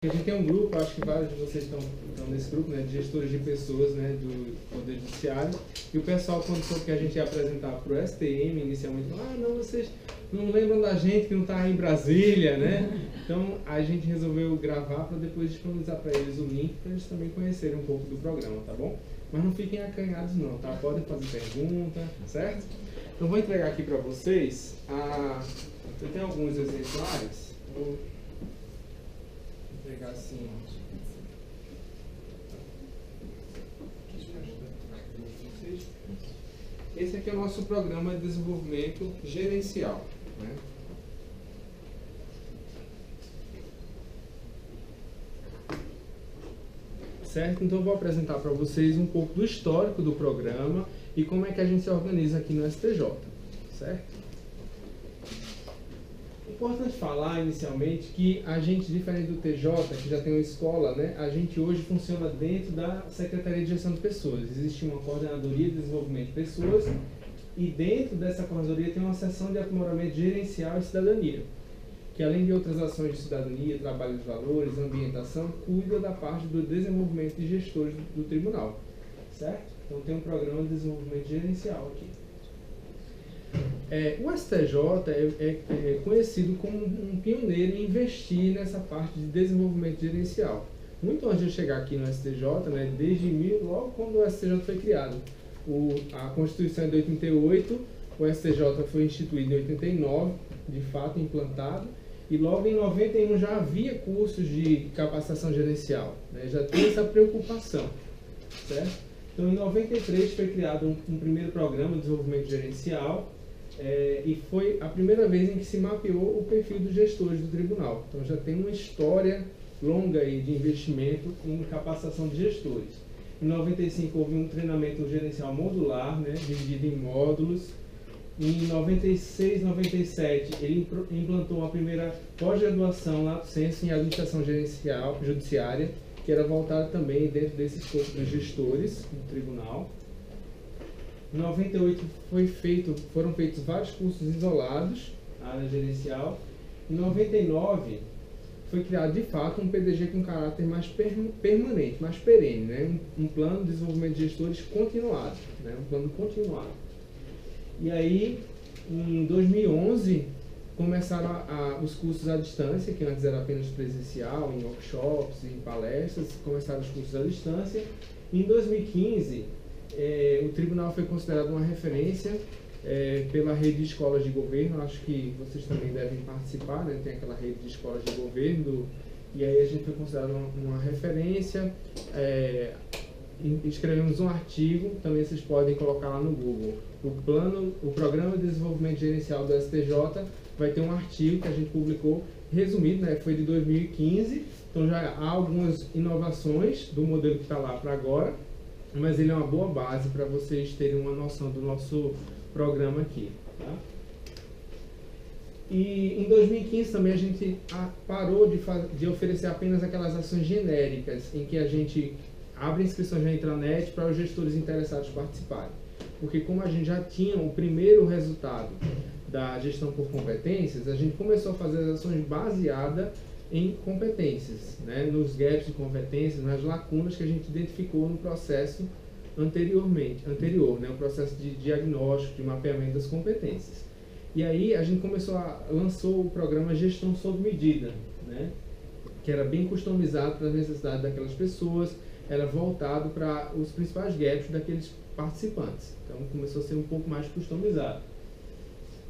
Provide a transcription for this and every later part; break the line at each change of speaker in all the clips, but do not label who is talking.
A gente tem um grupo, acho que vários de vocês estão nesse grupo, né, de gestores de pessoas, né, do Poder Judiciário, e o pessoal, quando soube que a gente ia apresentar para o STM, inicialmente, falou, não, vocês não lembram da gente que não está em Brasília, né? Então, a gente resolveu gravar para depois disponibilizar para eles o link, para eles também conhecerem um pouco do programa, tá bom? Mas não fiquem acanhados não, tá? Podem fazer pergunta, certo? Então, vou entregar aqui para vocês, eu tenho alguns exemplares, vou pegar assim. Esse aqui é o nosso programa de desenvolvimento gerencial, né? Certo? Então eu vou apresentar para vocês um pouco do histórico do programa e como é que a gente se organiza aqui no STJ, certo? É importante falar inicialmente que a gente, diferente do TJ, que já tem uma escola, né, a gente hoje funciona dentro da Secretaria de Gestão de Pessoas. Existe uma coordenadoria de desenvolvimento de pessoas e dentro dessa coordenadoria tem uma seção de aprimoramento gerencial e cidadania, que além de outras ações de cidadania, trabalho de valores, ambientação, cuida da parte do desenvolvimento de gestores do tribunal, certo? Então tem um programa de desenvolvimento gerencial aqui. O STJ é conhecido como um pioneiro em investir nessa parte de desenvolvimento gerencial. Muito antes de eu chegar aqui no STJ, né, logo quando o STJ foi criado, a Constituição é de 88, o STJ foi instituído em 89, de fato implantado, e logo em 91 já havia cursos de capacitação gerencial, né, já tinha essa preocupação, certo? Então em 93 foi criado um primeiro programa de desenvolvimento gerencial, e foi a primeira vez em que se mapeou o perfil dos gestores do tribunal. Então já tem uma história longa aí de investimento em capacitação de gestores. Em 95 houve um treinamento gerencial modular, né, dividido em módulos. Em 96, 97 ele implantou a primeira pós-graduação lato sensu em administração gerencial judiciária, que era voltada também dentro desse escopo dos gestores do tribunal. Em 98 foram feitos vários cursos isolados na área gerencial. Em 99 foi criado de fato um PDG com caráter mais permanente, mais perene, né? Um plano de desenvolvimento de gestores continuado, né? Um plano continuado. E aí, em 2011, começaram os cursos à distância, que antes era apenas presencial, em workshops, em palestras, começaram os cursos à distância. Em 2015, o tribunal foi considerado uma referência pela rede de escolas de governo. Acho que vocês também devem participar, né? Tem aquela rede de escolas de governo, e aí a gente foi considerado uma referência. Escrevemos um artigo, também vocês podem colocar lá no Google. O Programa de Desenvolvimento Gerencial do STJ vai ter um artigo que a gente publicou, resumido, né? Foi de 2015, então já há algumas inovações do modelo que está lá para agora, mas ele é uma boa base para vocês terem uma noção do nosso programa aqui, tá? E em 2015 também a gente parou de oferecer apenas aquelas ações genéricas em que a gente abre inscrições na intranet para os gestores interessados participarem. Porque como a gente já tinha o primeiro resultado da gestão por competências, a gente começou a fazer as ações baseadas em competências, né? Nos gaps de competências, nas lacunas que a gente identificou no processo anterior, né? O processo de diagnóstico, de mapeamento das competências. E aí a gente lançou o programa Gestão Sob Medida, né? Que era bem customizado para as necessidades daquelas pessoas, era voltado para os principais gaps daqueles participantes. Então começou a ser um pouco mais customizado.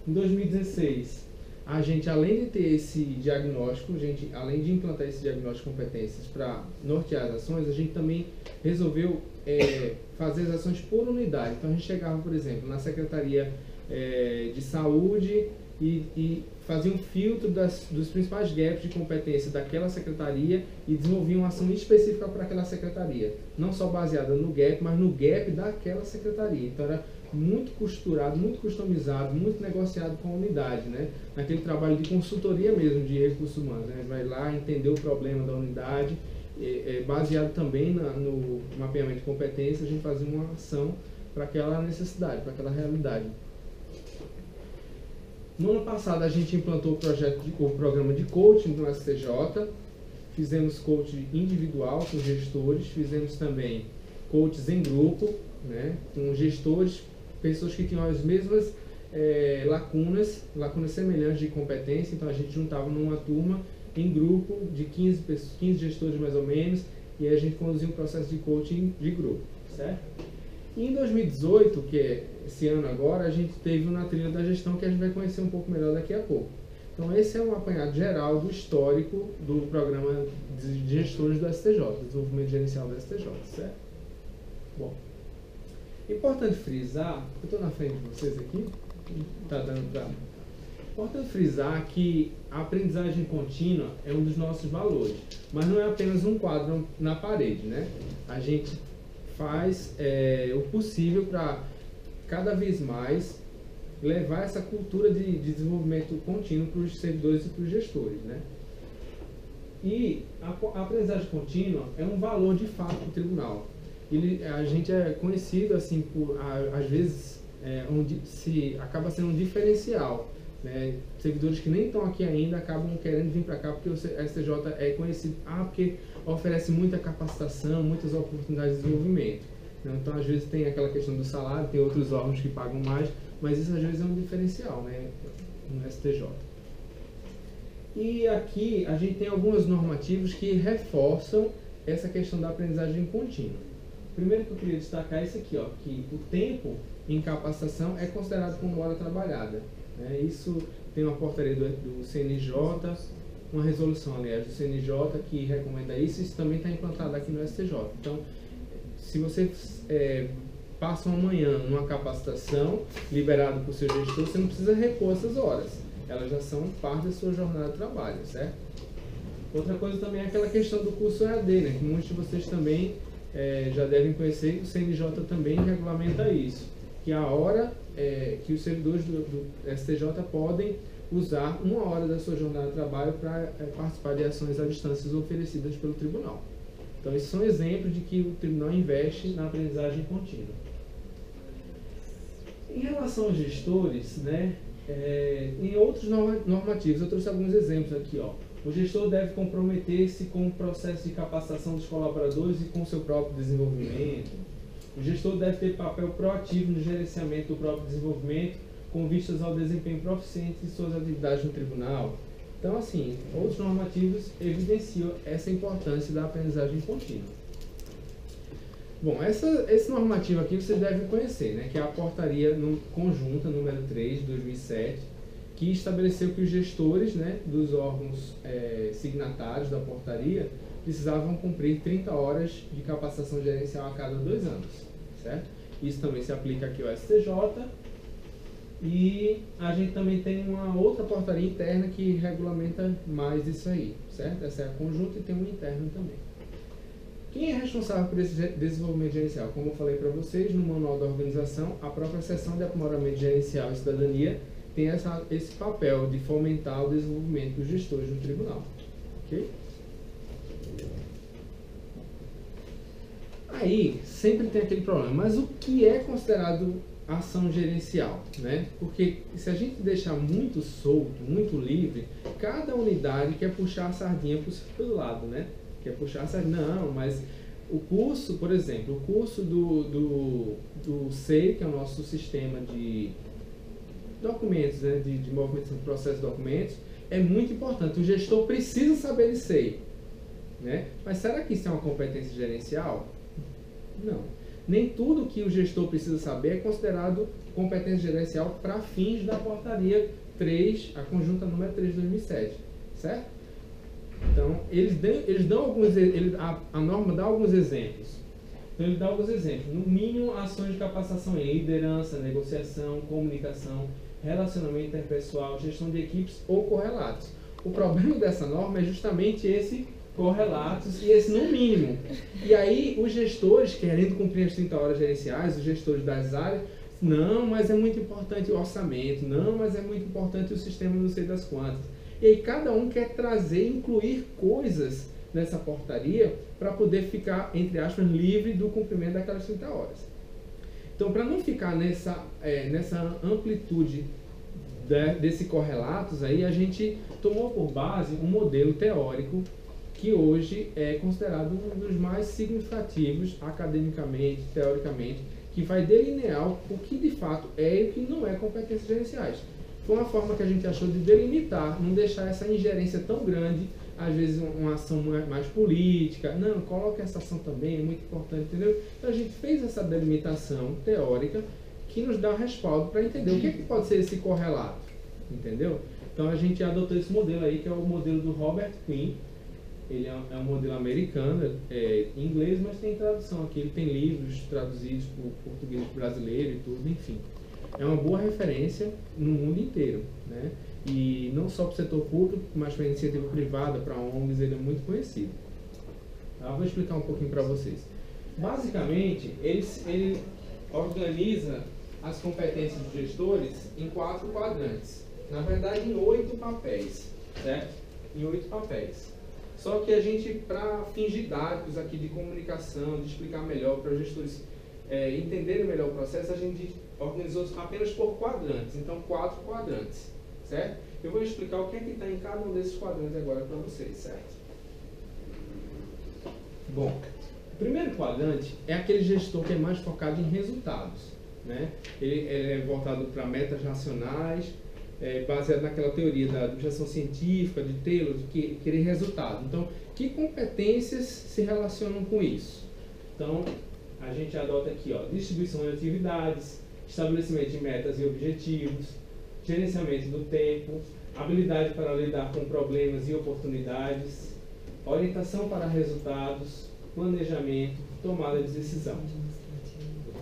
Em 2016, a gente, além de ter esse diagnóstico, além de implantar esse diagnóstico de competências para nortear as ações, a gente também resolveu fazer as ações por unidade. Então a gente chegava, por exemplo, na Secretaria de Saúde e fazia um filtro dos principais gaps de competência daquela secretaria e desenvolvia uma ação específica para aquela secretaria. Não só baseada no gap, mas no gap daquela secretaria. Então era muito costurado, muito customizado, muito negociado com a unidade, né? Naquele trabalho de consultoria mesmo de recursos humanos, né? Vai lá entender o problema da unidade, baseado também no mapeamento de competência, a gente fazia uma ação para aquela necessidade, para aquela realidade. No ano passado a gente implantou o programa de coaching no STJ, fizemos coach individual com gestores, fizemos também coaches em grupo, né, com gestores, pessoas que tinham as mesmas lacunas semelhantes de competência. Então a gente juntava numa turma, em grupo, de 15 gestores mais ou menos, e aí a gente conduzia um processo de coaching de grupo, certo? E em 2018, que é esse ano agora, a gente teve o Na Trilha da Gestão, que a gente vai conhecer um pouco melhor daqui a pouco. Então esse é um apanhado geral do histórico do programa de gestores do STJ, desenvolvimento gerencial do STJ, certo? Bom, importante frisar, eu estou na frente de vocês aqui, tá dando pra... Importante frisar que a aprendizagem contínua é um dos nossos valores, mas não é apenas um quadro na parede, né? A gente faz o possível para cada vez mais levar essa cultura de desenvolvimento contínuo para os servidores e para os gestores, né? E a aprendizagem contínua é um valor de fato para o tribunal. A gente é conhecido assim por, às vezes, acaba sendo um diferencial, né? Servidores que nem estão aqui ainda acabam querendo vir para cá porque o STJ é conhecido porque oferece muita capacitação, muitas oportunidades de desenvolvimento, né? Então às vezes tem aquela questão do salário, tem outros órgãos que pagam mais, mas isso às vezes é um diferencial, né, no STJ. E aqui a gente tem alguns normativos que reforçam essa questão da aprendizagem contínua. Primeiro que eu queria destacar é isso aqui, ó, que o tempo em capacitação é considerado como hora trabalhada, né? Isso tem uma portaria do CNJ, uma resolução, aliás, do CNJ que recomenda isso. Isso também está implantado aqui no STJ. Então, se você passa uma manhã numa capacitação liberado por seu gestor, você não precisa repor essas horas. Elas já são parte da sua jornada de trabalho, certo? Outra coisa também é aquela questão do curso EAD, né? Que muitos de vocês também já devem conhecer, o CNJ também regulamenta isso. Que a hora que os servidores do STJ podem usar uma hora da sua jornada de trabalho para participar de ações à distância oferecidas pelo tribunal. Então, esses são exemplos de que o tribunal investe na aprendizagem contínua. Em relação aos gestores, né, em outros normativos, eu trouxe alguns exemplos aqui, ó. O gestor deve comprometer-se com o processo de capacitação dos colaboradores e com o seu próprio desenvolvimento. O gestor deve ter papel proativo no gerenciamento do próprio desenvolvimento, com vistas ao desempenho proficiente de suas atividades no tribunal. Então, assim, outros normativos evidenciam essa importância da aprendizagem contínua. Bom, esse normativo aqui vocês devem conhecer, né, que é a portaria conjunta número 3 de 2007, que estabeleceu que os gestores, né, dos órgãos signatários da portaria precisavam cumprir 30 horas de capacitação gerencial a cada 2 anos, certo? Isso também se aplica aqui ao STJ. E a gente também tem uma outra portaria interna que regulamenta mais isso aí, certo? Essa é a conjunta e tem uma interna também. Quem é responsável por esse desenvolvimento gerencial? Como eu falei para vocês, no manual da organização, a própria seção de aprimoramento gerencial e cidadania tem esse papel de fomentar o desenvolvimento dos gestores no tribunal. Ok? Aí, sempre tem aquele problema, mas o que é considerado ação gerencial, né? Porque se a gente deixar muito solto, muito livre, cada unidade quer puxar a sardinha para o seu lado, né? Quer puxar a sardinha, não, mas o curso, por exemplo, o curso do SEI, que é o nosso sistema de documentos, né? de movimentação do processo de documentos, é muito importante. O gestor precisa saber de SEI, né? Mas será que isso é uma competência gerencial? Não. Nem tudo que o gestor precisa saber é considerado competência gerencial para fins da portaria 3, a conjunta número 3 de 2007, certo? Então, a norma dá alguns exemplos. Então, ele dá alguns exemplos. No mínimo, ações de capacitação em liderança, negociação, comunicação, relacionamento interpessoal, gestão de equipes ou correlatos. O problema dessa norma é justamente esse correlatos e esse no mínimo. E aí os gestores, querendo cumprir as 30 horas gerenciais, os gestores das áreas, não, mas é muito importante o orçamento, não, mas é muito importante o sistema não sei das quantas. E aí cada um quer trazer, incluir coisas nessa portaria para poder ficar, entre aspas, livre do cumprimento daquelas 30 horas. Então, para não ficar nessa amplitude desse correlatos, aí a gente tomou por base um modelo teórico que hoje é considerado um dos mais significativos academicamente, teoricamente, que vai delinear o que de fato é e o que não é competências gerenciais. Foi uma forma que a gente achou de delimitar, não deixar essa ingerência tão grande, às vezes uma ação mais política. Não, coloca essa ação também, é muito importante, entendeu? Então a gente fez essa delimitação teórica que nos dá respaldo para entender o que pode ser esse correlato, entendeu? Então a gente adotou esse modelo aí, que é o modelo do Robert Quinn. Ele é um modelo americano, em inglês, mas tem tradução aqui. Ele tem livros traduzidos para o português brasileiro e tudo, enfim. É uma boa referência no mundo inteiro, né? E não só para o setor público, mas para a iniciativa privada, para ONGs, ele é muito conhecido. Tá? Vou explicar um pouquinho para vocês. Basicamente, ele organiza as competências dos gestores em 4 quadrantes. Na verdade, em 8 papéis, certo? Em 8 papéis. Só que a gente, para fins didáticos aqui de comunicação, de explicar melhor para os gestores entenderem melhor o processo, a gente organizou apenas por quadrantes. Então, 4 quadrantes, certo? Eu vou explicar o que é que está em cada um desses quadrantes agora para vocês, certo? Bom, o primeiro quadrante é aquele gestor que é mais focado em resultados, né? Ele é voltado para metas nacionais, baseado naquela teoria da administração científica, de Taylor, de querer resultado. Então, que competências se relacionam com isso? Então, a gente adota aqui, ó, distribuição de atividades, estabelecimento de metas e objetivos, gerenciamento do tempo, habilidade para lidar com problemas e oportunidades, orientação para resultados, planejamento, tomada de decisão.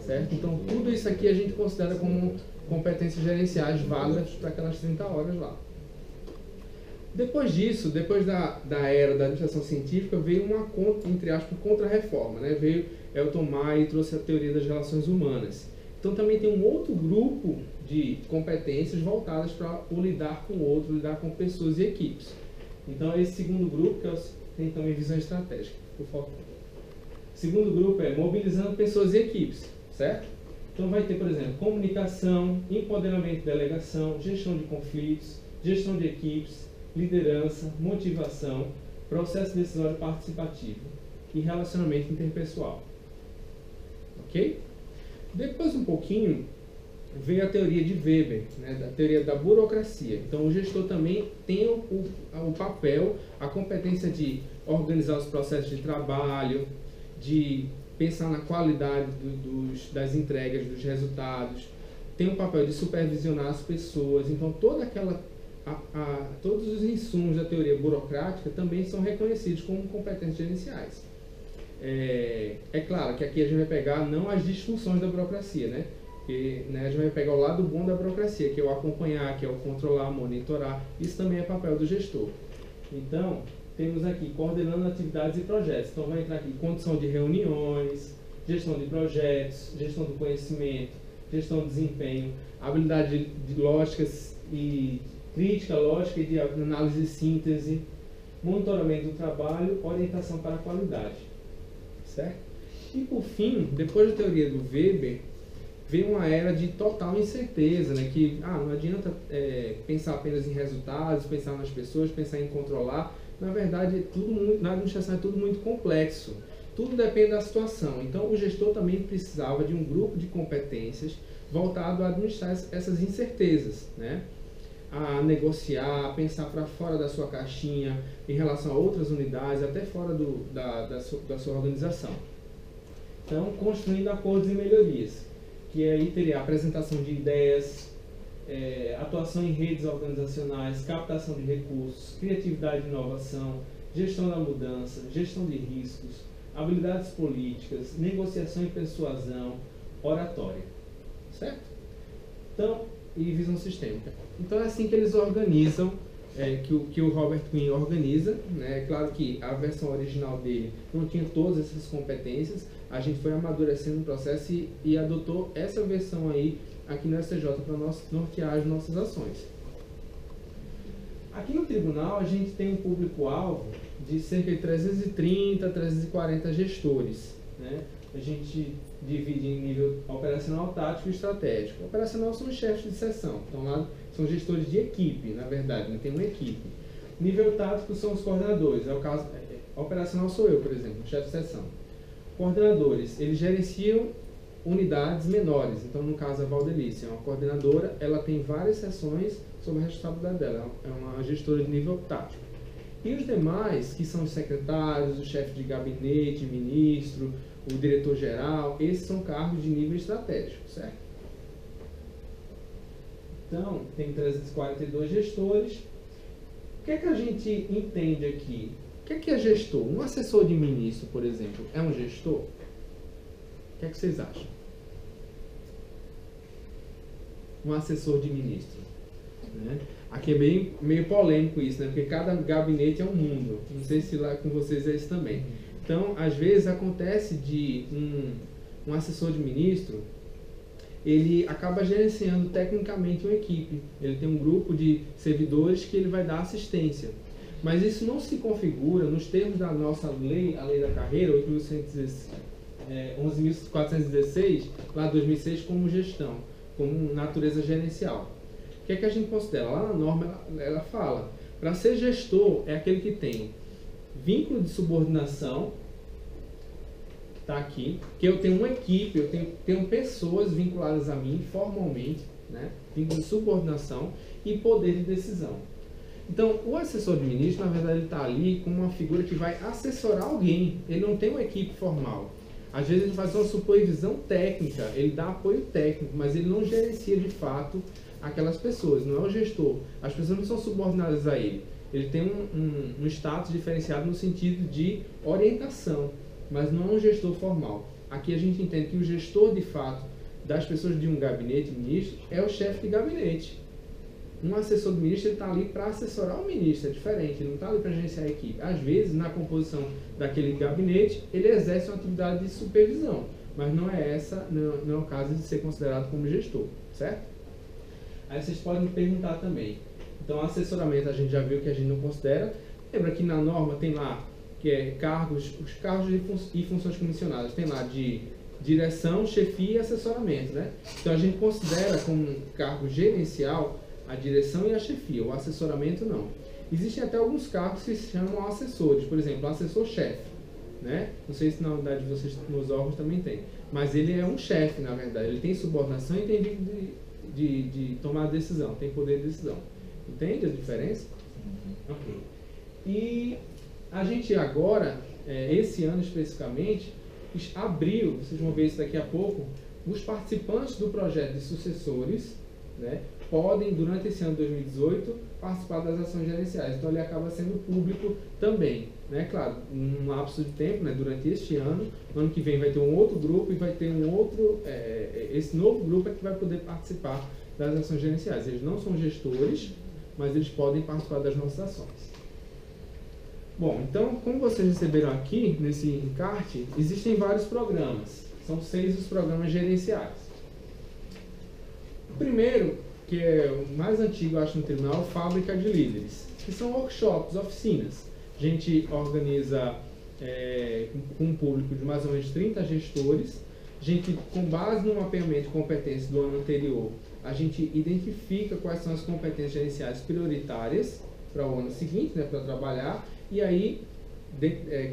Certo? Então, tudo isso aqui a gente considera como competências gerenciais válidas para aquelas 30 horas lá. Depois disso, depois da era da administração científica, veio uma, entre aspas, contra-reforma, né? Veio Elton Maia e trouxe a teoria das relações humanas. Então também tem um outro grupo de competências voltadas para o lidar com o outro, lidar com pessoas e equipes. Então esse segundo grupo, que tem também visão estratégica, por favor. O segundo grupo é mobilizando pessoas e equipes, certo? Então vai ter, por exemplo, comunicação, empoderamento e delegação, gestão de conflitos, gestão de equipes, liderança, motivação, processo decisório participativo e relacionamento interpessoal. Ok? Depois um pouquinho veio a teoria de Weber, né, da teoria da burocracia. Então o gestor também tem o papel, a competência de organizar os processos de trabalho, de pensar na qualidade das entregas, dos resultados, tem o papel de supervisionar as pessoas. Então toda aquela todos os insumos da teoria burocrática também são reconhecidos como competências gerenciais. É claro que aqui a gente vai pegar não as disfunções da burocracia, né? Porque, né, a gente vai pegar o lado bom da burocracia, que é o acompanhar, que é o controlar, monitorar. Isso também é papel do gestor. Então, temos aqui coordenando atividades e projetos. Então, vai entrar aqui condução de reuniões, gestão de projetos, gestão do conhecimento, gestão de desempenho, habilidade de lógicas e crítica, lógica e de análise e síntese, monitoramento do trabalho, orientação para a qualidade. Certo? E por fim, depois da teoria do Weber, veio uma era de total incerteza, né? Que não adianta pensar apenas em resultados, pensar nas pessoas, pensar em controlar. Na verdade, na administração é tudo muito complexo. Tudo depende da situação. Então, o gestor também precisava de um grupo de competências voltado a administrar essas incertezas, né? A negociar, a pensar para fora da sua caixinha em relação a outras unidades, até fora da sua organização. Então, construindo acordos e melhorias, que aí teria a apresentação de ideias, atuação em redes organizacionais, captação de recursos, criatividade e inovação, gestão da mudança, gestão de riscos, habilidades políticas, negociação e persuasão, oratória. Certo? Então, e visão sistêmica. Então é assim que eles organizam, que o Robert Quinn organiza, né? É claro que a versão original dele não tinha todas essas competências, a gente foi amadurecendo o processo e adotou essa versão aí aqui no STJ para nortear as nossas ações. Aqui no tribunal a gente tem um público-alvo de cerca de 330, 340 gestores, né? A gente divide em nível operacional, tático e estratégico. Operacional são os chefes de seção, então lá são gestores de equipe, na verdade, né? Tem uma equipe. Nível tático são os coordenadores, é o caso Operacional sou eu, por exemplo, chefe de seção. Coordenadores, eles gerenciam unidades menores. Então, no caso, a Valdelice é uma coordenadora, ela tem várias seções sob a responsabilidade dela. É uma gestora de nível tático. E os demais, que são os secretários, o chefe de gabinete, ministro, o diretor-geral, esses são cargos de nível estratégico, certo? Então, tem 342 gestores. O que é que a gente entende aqui? O que é gestor? Um assessor de ministro, por exemplo, é um gestor? O que é que vocês acham? Um assessor de ministro, né? Aqui é meio polêmico isso, né? Porque cada gabinete é um mundo. Não sei se lá com vocês é isso também. Então, às vezes acontece de um assessor de ministro, ele acaba gerenciando tecnicamente uma equipe. Ele tem um grupo de servidores que ele vai dar assistência. Mas isso não se configura nos termos da nossa lei, a lei da carreira, 11.416, lá de 2006, como gestão, como natureza gerencial. O que é que a gente considera? Lá na norma ela fala, para ser gestor é aquele que tem vínculo de subordinação, que está aqui, que eu tenho uma equipe, eu tenho pessoas vinculadas a mim formalmente, né? Vínculo de subordinação e poder de decisão. Então, o assessor de ministro, na verdade, ele está ali com uma figura que vai assessorar alguém, ele não tem uma equipe formal. Às vezes ele faz uma supervisão técnica, ele dá apoio técnico, mas ele não gerencia de fato aquelas pessoas, não é o gestor. As pessoas não são subordinadas a ele. Ele tem um status diferenciado no sentido de orientação, mas não é um gestor formal. Aqui a gente entende que o gestor, de fato, das pessoas de um gabinete ministro é o chefe de gabinete. Um assessor do ministro está ali para assessorar o ministro, é diferente, ele não está ali para gerenciar a equipe. Às vezes, na composição daquele gabinete, ele exerce uma atividade de supervisão, mas não é não é o caso de ser considerado como gestor, certo? Aí vocês podem me perguntar também. Então, assessoramento a gente já viu que a gente não considera. Lembra que na norma tem lá que é os cargos e funções comissionadas, tem lá de direção, chefia e assessoramento, né? Então a gente considera como cargo gerencial a direção e a chefia, o assessoramento não. Existem até alguns cargos que se chamam assessores, por exemplo, assessor-chefe, né? Não sei se na unidade de vocês nos órgãos também tem, mas ele é um chefe, na verdade, ele tem subordinação e tem vínculo de tomar decisão, tem poder de decisão. Entende a diferença? Ok. E a gente agora, esse ano especificamente, abriu, vocês vão ver isso daqui a pouco, os participantes do projeto de sucessores, né, podem, durante esse ano de 2018, participar das ações gerenciais. Então, ele acaba sendo público também. Né? Claro, num lapso de tempo, né, durante este ano, no ano que vem vai ter um outro grupo e vai ter um outro... esse novo grupo é que vai poder participar das ações gerenciais. Eles não são gestores, mas eles podem participar das nossas ações. Bom, então, como vocês receberam aqui, nesse encarte, existem vários programas. São 6 os programas gerenciais. O primeiro, que é o mais antigo, eu acho, no tribunal, Fábrica de Líderes, que são workshops, oficinas. A gente organiza com um público de mais ou menos 30 gestores. A gente, com base no mapeamento de competências do ano anterior, a gente identifica quais são as competências gerenciais prioritárias para o ano seguinte, né, para trabalhar. E aí,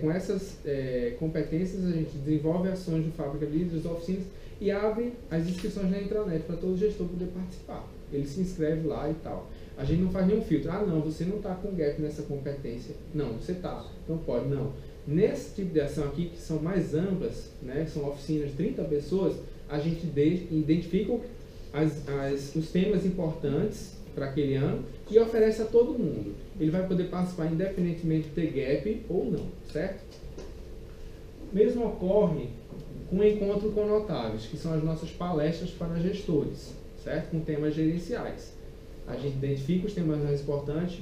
com essas competências, a gente desenvolve ações de Fábrica de Líderes, oficinas, e abre as inscrições na intranet para todo gestor poder participar. Ele se inscreve lá e tal. A gente não faz nenhum filtro. Ah, não, você não está com gap nessa competência. Não, você está. Então pode, não. Nesse tipo de ação aqui, que são mais amplas, né, são oficinas de 30 pessoas, a gente identifica os temas importantes para aquele ano e oferece a todo mundo. Ele vai poder participar independentemente de ter gap ou não, certo? Mesmo ocorre com o encontro com notáveis, que são as nossas palestras para gestores, certo? Com temas gerenciais. A gente identifica os temas mais importantes,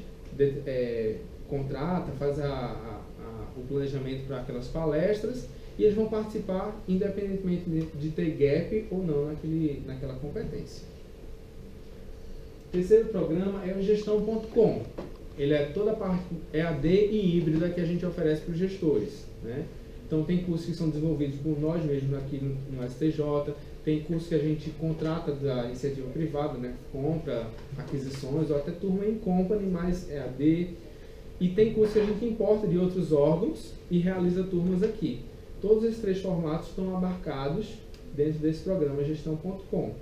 contrata, faz o planejamento para aquelas palestras e eles vão participar independentemente de ter gap ou não naquela competência. O terceiro programa é o gestão.com. Ele é toda a parte EAD e híbrida que a gente oferece para os gestores, né? Então, tem cursos que são desenvolvidos por nós mesmos aqui no STJ, tem cursos que a gente contrata da iniciativa privada, né? Compra, aquisições, ou até turma em company, mais EAD. E tem curso que a gente importa de outros órgãos e realiza turmas aqui. Todos esses 3 formatos estão abarcados dentro desse programa gestão.com.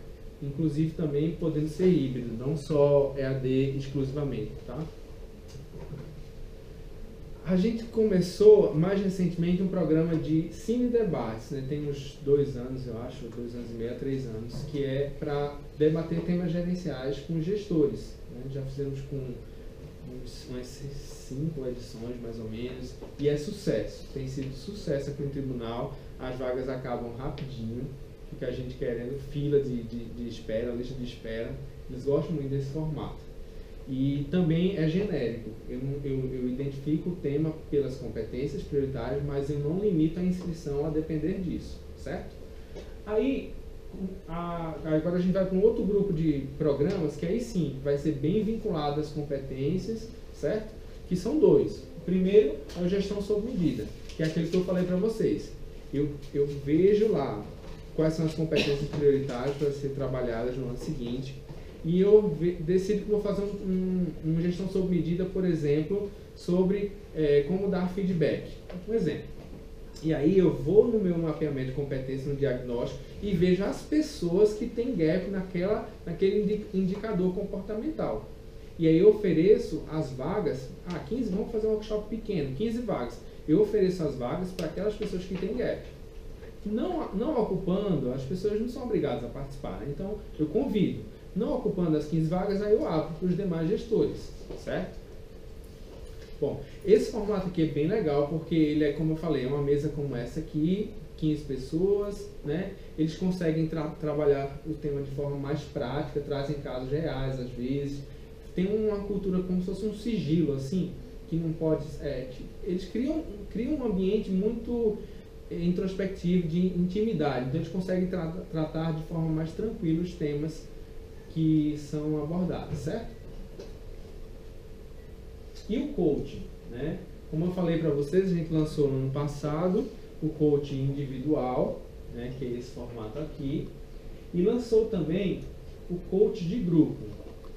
Inclusive também podendo ser híbrido, não só EAD exclusivamente, tá? A gente começou mais recentemente um programa de cine debates, né? Tem uns 2 anos, eu acho, 2 anos e meio a 3 anos, que é para debater temas gerenciais com gestores, né? Já fizemos com umas 5 edições mais ou menos, e é sucesso, tem sido sucesso aqui no tribunal. As vagas acabam rapidinho, fica a gente querendo fila de espera, lista de espera. Eles gostam muito desse formato. E também é genérico, eu identifico o tema pelas competências prioritárias, mas eu não limito a inscrição a depender disso, certo? Aí, agora a gente vai para um outro grupo de programas que aí sim vai ser bem vinculado às competências, certo? Que são 2. O primeiro é a gestão sob medida, que é aquele que eu falei para vocês. Eu vejo lá quais são as competências prioritárias para ser trabalhadas no ano seguinte, e eu decido que vou fazer uma gestão sob medida, por exemplo, sobre como dar feedback. Um exemplo. E aí eu vou no meu mapeamento de competência, no diagnóstico, e vejo as pessoas que têm gap naquele indicador comportamental. E aí eu ofereço as vagas, 15, vamos fazer um workshop pequeno, 15 vagas. Eu ofereço as vagas para aquelas pessoas que têm gap. Não ocupando, as pessoas não são obrigadas a participar, né? Então eu convido. Não ocupando as 15 vagas, aí eu abro para os demais gestores, certo? Bom, esse formato aqui é bem legal porque ele é, como eu falei, é uma mesa como essa aqui, 15 pessoas, né? Eles conseguem trabalhar o tema de forma mais prática, trazem casos reais às vezes. Tem uma cultura como se fosse um sigilo, assim, que não pode... eles criam um ambiente muito introspectivo, de intimidade. Então eles conseguem tratar de forma mais tranquila os temas que são abordados, certo? E o coaching, né? Como eu falei para vocês, a gente lançou no ano passado o coaching individual, né, que é esse formato aqui, e lançou também o coaching de grupo.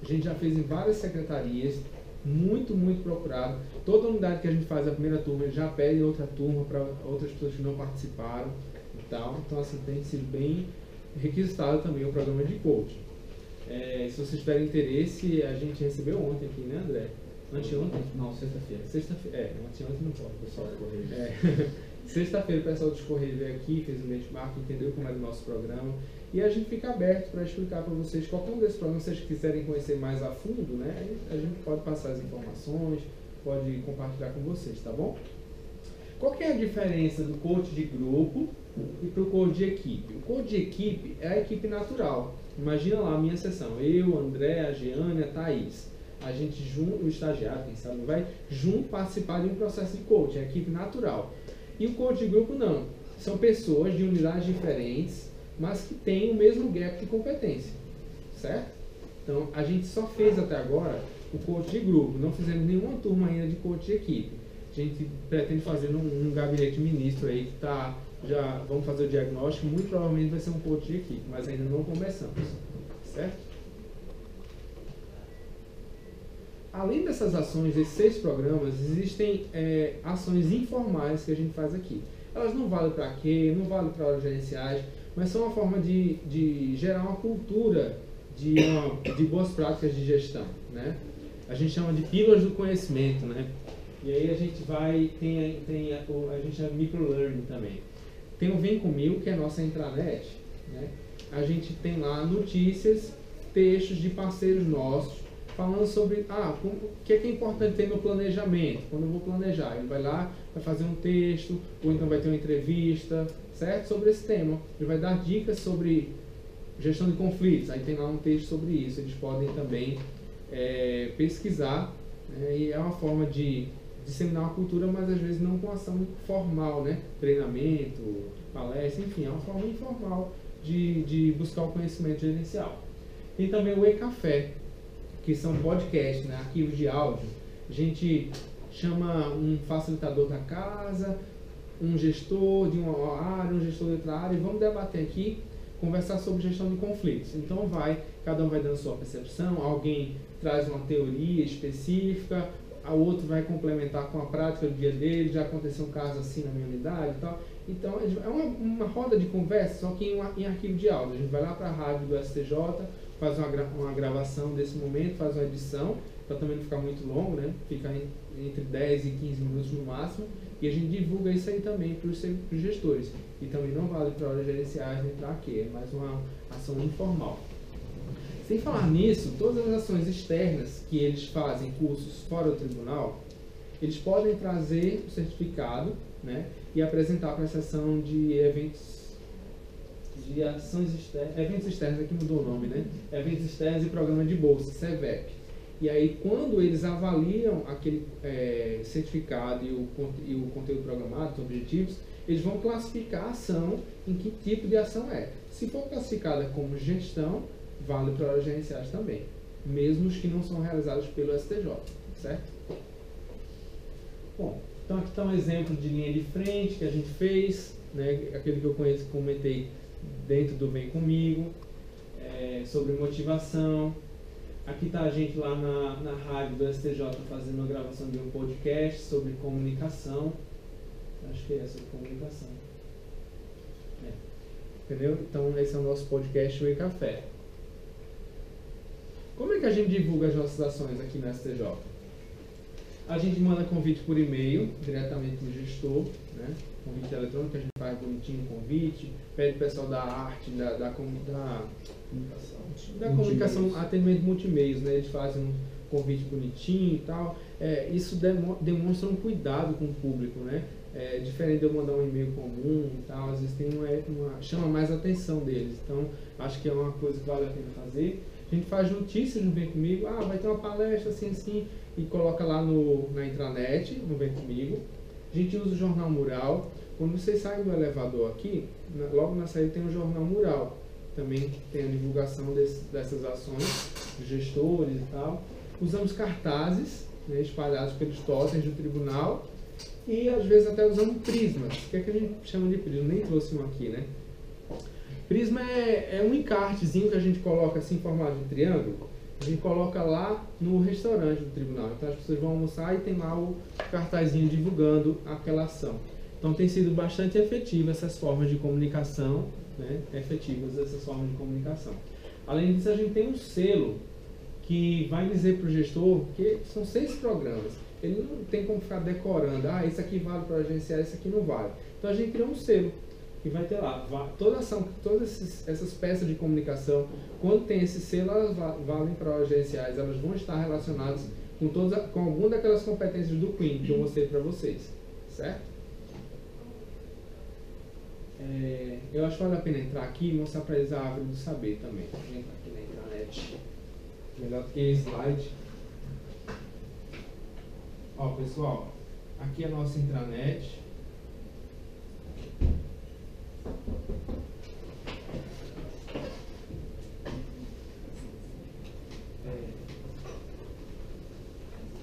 A gente já fez em várias secretarias, muito procurado. Toda unidade que a gente faz a primeira turma já pede outra turma para outras pessoas que não participaram e tal. Então, assim, tem sido bem requisitado também o programa de coaching. Se vocês tiverem interesse, a gente recebeu ontem aqui, né, André? Anteontem?
Não, sexta-feira.
Sexta-feira, anteontem não pode, pessoal do Correio. Sexta-feira o pessoal do Correio veio aqui, fez um benchmark, entendeu como era o nosso programa. E a gente fica aberto para explicar para vocês qualquer um desses programas, se vocês quiserem conhecer mais a fundo, né? A gente pode passar as informações, pode compartilhar com vocês, tá bom? Qual que é a diferença do coach de grupo e para o coach de equipe? O coach de equipe é a equipe natural. Imagina lá a minha sessão, eu, André, a Jeane, a Thaís. A gente junto, o estagiário, quem sabe, vai junto participar de um processo de coaching, é a equipe natural. E o coach de grupo não. São pessoas de unidades diferentes, mas que têm o mesmo gap de competência, certo? Então, a gente só fez até agora o coach de grupo, não fizemos nenhuma turma ainda de coach de equipe. A gente pretende fazer num gabinete ministro aí que tá, já vamos fazer o diagnóstico, muito provavelmente vai ser um coach de equipe, mas ainda não começamos, certo? Além dessas ações, desses 6 programas, existem ações informais que a gente faz aqui. Elas não valem para quê, não valem para horas gerenciais, mas são uma forma de gerar uma cultura de boas práticas de gestão, né? A gente chama de pílulas do conhecimento, né? E aí a gente a gente chama de microlearning também. Tem o Vem Comigo, que é a nossa intranet, né? A gente tem lá notícias, textos de parceiros nossos, falando sobre o que é importante ter no planejamento. Quando eu vou planejar, ele vai lá, vai fazer um texto, ou então vai ter uma entrevista, certo? Sobre esse tema. Ele vai dar dicas sobre gestão de conflitos, aí tem lá um texto sobre isso. Eles podem também pesquisar, né? E é uma forma de disseminar uma cultura, mas às vezes não com ação formal, né? Treinamento, palestra, enfim, é uma forma informal de buscar o conhecimento gerencial. Tem também o E-Café, que são podcasts, né, arquivos de áudio. A gente chama um facilitador da casa, um gestor de uma área, um gestor de outra área, e vamos debater aqui, conversar sobre gestão de conflitos. Então cada um vai dando sua percepção, alguém traz uma teoria específica, o outro vai complementar com a prática do dia dele, já aconteceu um caso assim na minha unidade e tal. Então, é uma roda de conversa, só que em arquivo de áudio. A gente vai lá para a rádio do STJ, faz uma gravação desse momento, faz uma edição, para também não ficar muito longo, né? Fica entre 10 e 15 minutos no máximo. E a gente divulga isso aí também para os gestores. E também não vale para horas gerenciais nem para aqui, é mais uma ação informal. Sem falar nisso, todas as ações externas que eles fazem, cursos fora do tribunal, eles podem trazer o certificado, né, e apresentar para a seção de eventos externos, aqui mudou o nome, né? Eventos externos e programa de bolsa, CEVEP. E aí, quando eles avaliam aquele certificado e o conteúdo programado, os objetivos, eles vão classificar a ação em que tipo de ação é. Se for classificada como gestão, vale para horas gerenciais também, mesmo os que não são realizados pelo STJ, certo? Bom, então aqui está um exemplo de linha de frente que a gente fez, né, aquele que eu comentei dentro do Vem Comigo, sobre motivação. Aqui está a gente lá na rádio do STJ fazendo uma gravação de um podcast sobre comunicação. Acho que é sobre comunicação. Entendeu? Então esse é o nosso podcast Oi Café. Como é que a gente divulga as nossas ações aqui no STJ? A gente manda convite por e-mail, diretamente para o gestor, né? Convite eletrônico, a gente faz bonitinho o convite, pede o pessoal da arte, da comunicação, atendimento multimeios, né? Eles fazem um convite bonitinho e tal. Isso demonstra um cuidado com o público, né? Diferente de eu mandar um e-mail comum e tal, às vezes tem chama mais a atenção deles. Então, acho que é uma coisa que vale a pena fazer. A gente faz notícias no Vem Comigo, vai ter uma palestra assim, e coloca lá na intranet, no Vem Comigo. A gente usa o jornal mural. Quando vocês saem do elevador aqui, logo na saída tem um jornal mural. Também tem a divulgação dessas ações, dos gestores e tal. Usamos cartazes, né, espalhados pelos totens do tribunal. E às vezes até usamos prismas. O que é que a gente chama de prisma? Nem trouxe um aqui, né? Prisma é um encartezinho que a gente coloca assim em formato de triângulo. A gente coloca lá no restaurante do tribunal. Então as pessoas vão almoçar e tem lá o cartazinho divulgando aquela ação. Então tem sido bastante efetivo essas formas de comunicação, né? Efetivas essas formas de comunicação. Além disso, a gente tem um selo que vai dizer para o gestor que são 6 programas. Ele não tem como ficar decorando, isso aqui vale para agenciar, isso aqui não vale. Então a gente criou um selo que vai ter lá, todas essas peças de comunicação, quando tem esse selo, elas valem para agenciais, elas vão estar relacionadas com alguma daquelas competências do Queen que eu mostrei para vocês, certo? Eu acho que vale a pena entrar aqui e mostrar para eles a árvore do saber também. Vou entrar aqui na intranet, melhor do que slide. Ó, pessoal, aqui é a nossa intranet.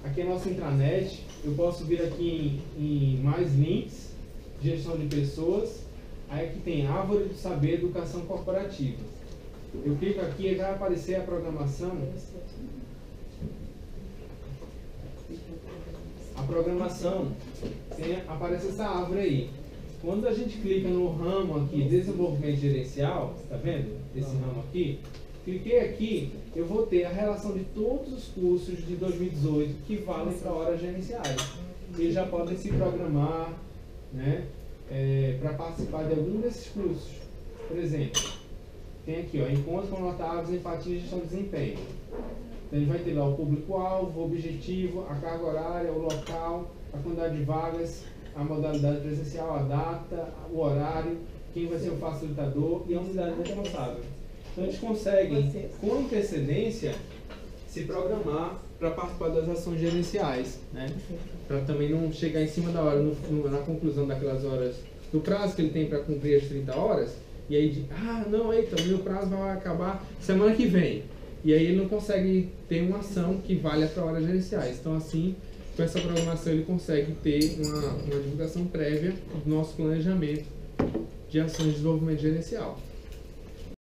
Aqui é a nossa intranet. Eu posso vir aqui em mais links, gestão de pessoas. Aí aqui tem árvore do saber, educação corporativa. Eu clico aqui e vai aparecer a programação. A programação aparece essa árvore aí. Quando a gente clica no ramo aqui, desenvolvimento gerencial, tá vendo? Esse ramo aqui. Cliquei aqui, eu vou ter a relação de todos os cursos de 2018 que valem para horas gerenciais. Eles já podem se programar, né, para participar de algum desses cursos. Por exemplo, tem aqui, encontro com notáveis, empatia e gestão de desempenho. Então ele vai ter lá o público-alvo, o objetivo, a carga horária, o local, a quantidade de vagas, a modalidade presencial, a data, o horário, quem vai ser o facilitador e a unidade responsável. Então eles conseguem, com antecedência, se programar para participar das ações gerenciais, né? Para também não chegar em cima da hora, na conclusão daquelas horas, do prazo que ele tem para cumprir as 30 horas, e aí, meu prazo vai acabar semana que vem. E aí ele não consegue ter uma ação que valha para horas gerenciais. Então assim, com essa programação ele consegue ter uma divulgação prévia do nosso planejamento de ações de desenvolvimento gerencial.